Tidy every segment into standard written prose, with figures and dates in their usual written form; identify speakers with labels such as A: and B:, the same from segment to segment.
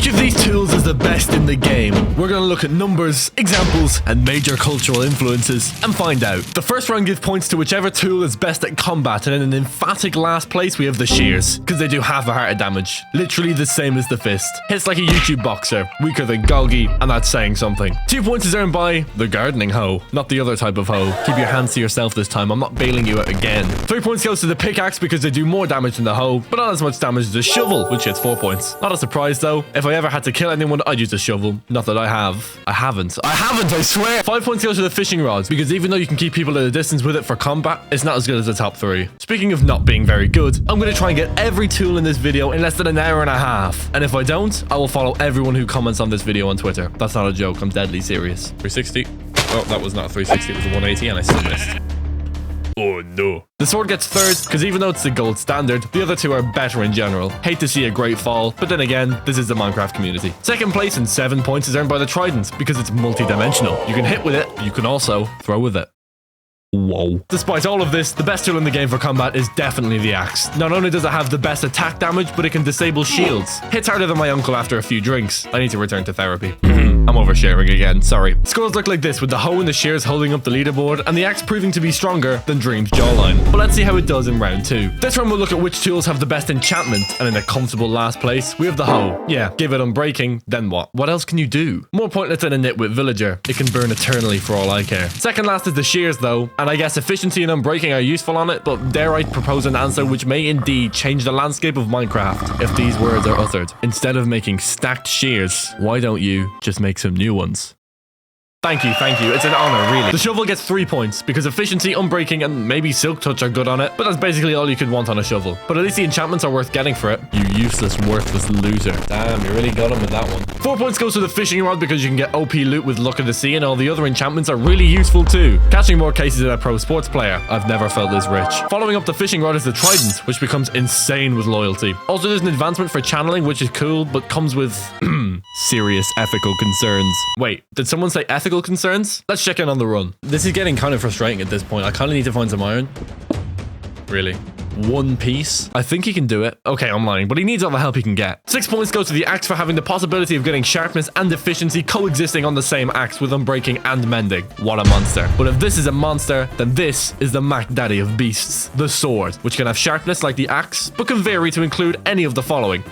A: Which of these tools is the best in the game? We're going to look at numbers, examples, and major cultural influences and find out. The first round gives points to whichever tool is best at combat, and in an emphatic last place we have the shears, because they do half a heart of damage. Literally the same as the fist. Hits like a YouTube boxer, weaker than Golgi, and that's saying something. 2 points is earned by the gardening hoe, not the other type of hoe. Keep your hands to yourself this time, I'm not bailing you out again. 3 points goes to the pickaxe because they do more damage than the hoe, but not as much damage as the shovel, which gets 4 points. Not a surprise though, if I ever had to kill anyone, I'd use a shovel. Not that I have. I haven't, I swear! 5 points goes to the fishing rods, because even though you can keep people at a distance with it for combat, it's not as good as the top 3. Speaking of not being very good, I'm going to try and get every tool in this video in less than an hour and a half. And if I don't, I will follow everyone who comments on this video on Twitter. That's not a joke, I'm deadly serious. 360. Oh, that was not a 360, it was a 180 and I still missed. Oh no. The sword gets third because even though it's the gold standard, the other two are better in general. Hate to see a great fall, but then again, this is the Minecraft community. Second place and 7 points is earned by the trident because it's multi-dimensional. You can hit with it, but you can also throw with it. Whoa. Despite all of this, the best tool in the game for combat is definitely the axe. Not only does it have the best attack damage, but it can disable shields. Hits harder than my uncle after a few drinks. I need to return to therapy. I'm oversharing again, sorry. Scores look like this with the hoe and the shears holding up the leaderboard and the axe proving to be stronger than Dream's jawline. But let's see how it does in round 2. This round we'll look at which tools have the best enchantment, and in a comfortable last place, we have the hoe. Yeah, give it unbreaking, then what? What else can you do? More pointless than a nitwit villager. It can burn eternally for all I care. Second last is the shears though, and I guess efficiency and unbreaking are useful on it, but dare I propose an answer which may indeed change the landscape of Minecraft if these words are uttered. Instead of making stacked shears, why don't you just make some new ones? Thank you. It's an honor, really. The shovel gets 3 points because efficiency, unbreaking, and maybe silk touch are good on it, but that's basically all you could want on a shovel. But at least the enchantments are worth getting for it. You useless, worthless loser. Damn, you really got him with that one. 4 points goes to the fishing rod because you can get OP loot with Luck of the Sea, and all the other enchantments are really useful too. Catching more cases than a pro sports player. I've never felt this rich. Following up the fishing rod is the trident, which becomes insane with loyalty. Also, there's an advancement for channeling, which is cool, but comes with serious ethical concerns. Wait, did someone say ethical concerns? Let's check in on the run. This is getting kind of frustrating at this point. I kind of need to find some iron. Really? 1 piece? I think he can do it. Okay, I'm lying, but he needs all the help he can get. 6 points go to the axe for having the possibility of getting sharpness and efficiency coexisting on the same axe with unbreaking and mending. What a monster. But if this is a monster, then this is the Mac Daddy of beasts, the sword, which can have sharpness like the axe, but can vary to include any of the following.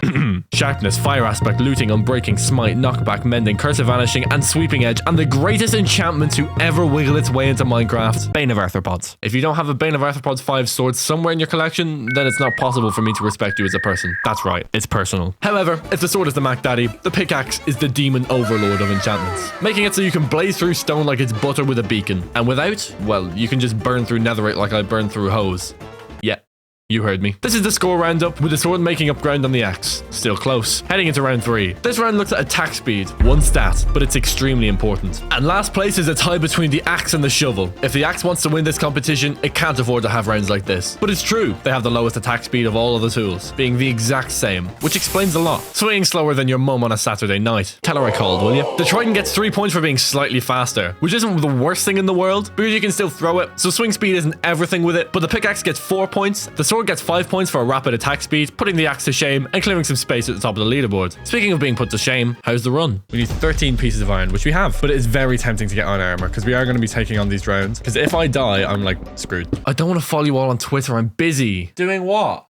A: Sharpness, fire aspect, looting, unbreaking, smite, knockback, mending, curse of vanishing, and sweeping edge, and the greatest enchantment to ever wiggle its way into Minecraft, Bane of Arthropods. If you don't have a Bane of Arthropods 5 sword somewhere in your collection, then it's not possible for me to respect you as a person. That's right, it's personal. However, if the sword is the Mac Daddy, the pickaxe is the demon overlord of enchantments, making it so you can blaze through stone like it's butter with a beacon. And without, well, you can just burn through netherite like I burn through hose. Yeah. You heard me. This is the score roundup, with the sword making up ground on the axe. Still close. Heading into round 3. This round looks at attack speed. 1 stat, but it's extremely important. And last place is a tie between the axe and the shovel. If the axe wants to win this competition, it can't afford to have rounds like this. But it's true. They have the lowest attack speed of all of the tools, being the exact same, which explains a lot. Swinging slower than your mum on a Saturday night. Tell her I called, will you? The trident gets 3 points for being slightly faster, which isn't the worst thing in the world, because you can still throw it, so swing speed isn't everything with it, but the pickaxe gets 4 points, the sword gets 5 points for a rapid attack speed, putting the axe to shame and clearing some space at the top of the leaderboard. Speaking of being put to shame, how's the run? We need 13 pieces of iron, which we have, but it is very tempting to get iron armor because we are going to be taking on these rounds, because if I die, I'm like screwed. I don't want to follow you all on Twitter, I'm busy. Doing what?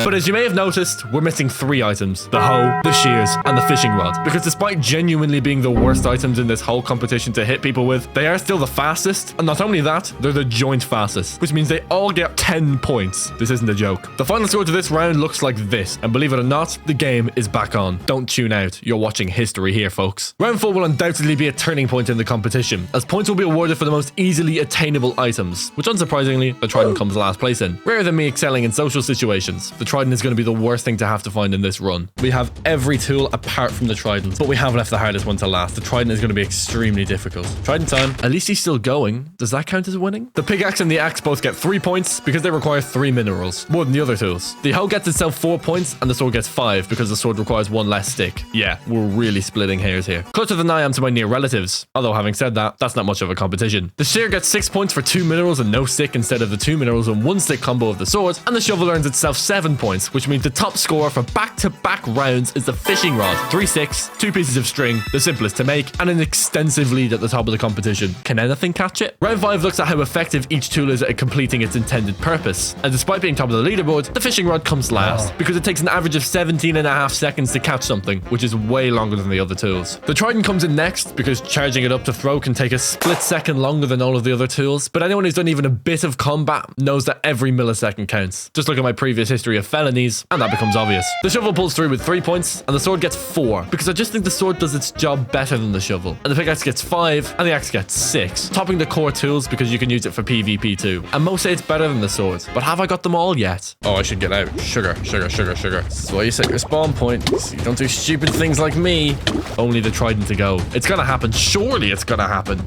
A: But as you may have noticed, we're missing 3 items. The hoe, the shears, and the fishing rod. Because despite genuinely being the worst items in this whole competition to hit people with, they are still the fastest. And not only that, they're the joint fastest, which means they all get 10 points. This isn't a joke. The final score to this round looks like this. And believe it or not, the game is back on. Don't tune out. You're watching history here, folks. Round 4 will undoubtedly be a turning point in the competition, as points will be awarded for the most easily attainable items, which unsurprisingly, the trident comes last place in. Rare than me excelling in social situations, the trident is going to be the worst thing to have to find in this run. We have every tool apart from the trident, but we have left the hardest one to last. The trident is going to be extremely difficult. Trident time. At least he's still going. Does that count as winning? The pickaxe and the axe both get 3 points because they require 3 minerals, more than the other tools. The hoe gets itself 4 points and the sword gets 5 because the sword requires 1 less stick. Yeah, we're really splitting hairs here. Closer than I am to my near relatives. Although having said that, that's not much of a competition. The shear gets 6 points for 2 minerals and no stick instead of the 2 minerals and 1 stick combo of the sword, and the shovel earns itself 7 points points, which means the top score for back-to-back rounds is the fishing rod. 3 sticks, 2 pieces of string, the simplest to make, and an extensive lead at the top of the competition. Can anything catch it? Round 5 looks at how effective each tool is at completing its intended purpose. And despite being top of the leaderboard, the fishing rod comes last because it takes an average of 17.5 seconds to catch something, which is way longer than the other tools. The trident comes in next because charging it up to throw can take a split second longer than all of the other tools, but anyone who's done even a bit of combat knows that every millisecond counts. Just look at my previous history of felonies, and that becomes obvious. The shovel pulls through with 3 points, and the sword gets 4, because I just think the sword does its job better than the shovel. And the pickaxe gets 5, and the axe gets 6. Topping the core tools because you can use it for PvP too. And most say it's better than the sword, but have I got them all yet? Oh, I should get out. Sugar. This is why you set your spawn point, so you don't do stupid things like me. Only the trident to go. It's gonna happen. Surely it's gonna happen.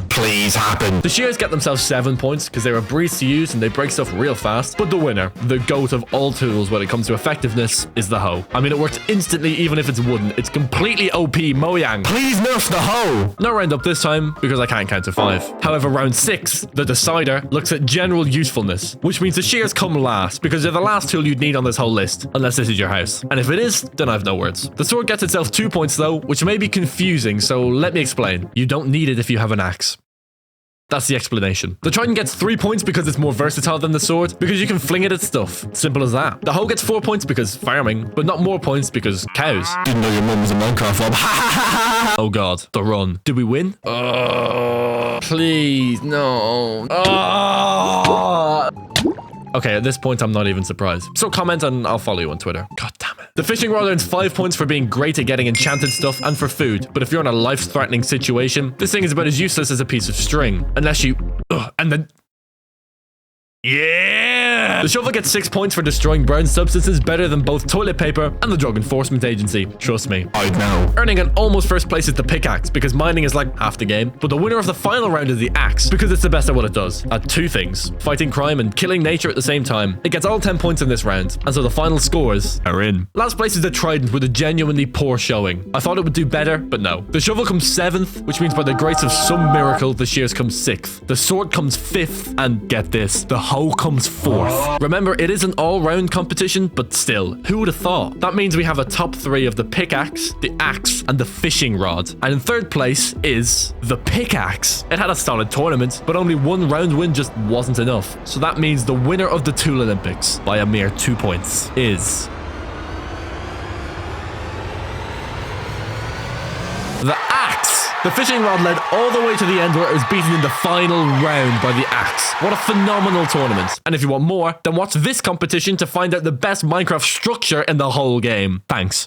A: Please happen. The shears get themselves 7 points because they're a breeze to use and they break stuff real fast. But the winner, the goat of all tools when it comes to effectiveness, is the hoe. I mean, it works instantly even if it's wooden. It's completely OP, Mojang. Please nerf the hoe. No round up this time because I can't count to 5. However, round 6, the decider, looks at general usefulness, which means the shears come last because they're the last tool you'd need on this whole list, unless this is your house. And if it is, then I have no words. The sword gets itself 2 points though, which may be confusing, so let me explain. You don't need it if you have an axe. That's the explanation. The trident gets 3 points because it's more versatile than the sword, because you can fling it at stuff. Simple as that. The hoe gets 4 points because farming, but not more points because cows. Didn't know your mum was a Minecraft mob. Oh god, the run. Did we win? Please, no. Okay, at this point, I'm not even surprised. So comment and I'll follow you on Twitter. God damn it. The fishing rod earns 5 points for being great at getting enchanted stuff and for food. But if you're in a life-threatening situation, this thing is about as useless as a piece of string. Unless you... and then... Yeah! The shovel gets 6 points for destroying burned substances better than both toilet paper and the Drug Enforcement Agency. Trust me, I know. Earning an almost first place is the pickaxe because mining is like half the game, but the winner of the final round is the axe because it's the best at what it does. At 2 things, fighting crime and killing nature at the same time. It gets all 10 points in this round, and so the final scores are in. Last place is the trident with a genuinely poor showing. I thought it would do better, but no. The shovel comes 7th, which means by the grace of some miracle, the shears comes 6th. The sword comes 5th, and get this, the hoe comes 4th. Remember, it is an all-round competition, but still, who would have thought? That means we have a top 3 of the pickaxe, the axe, and the fishing rod. And in 3rd place is the pickaxe. It had a solid tournament, but only 1 round win just wasn't enough. So that means the winner of the Tool Olympics, by a mere 2 points, is... the axe. The fishing rod led all the way to the end where it was beaten in the final round by the axe. What a phenomenal tournament. And if you want more, then watch this competition to find out the best Minecraft structure in the whole game. Thanks.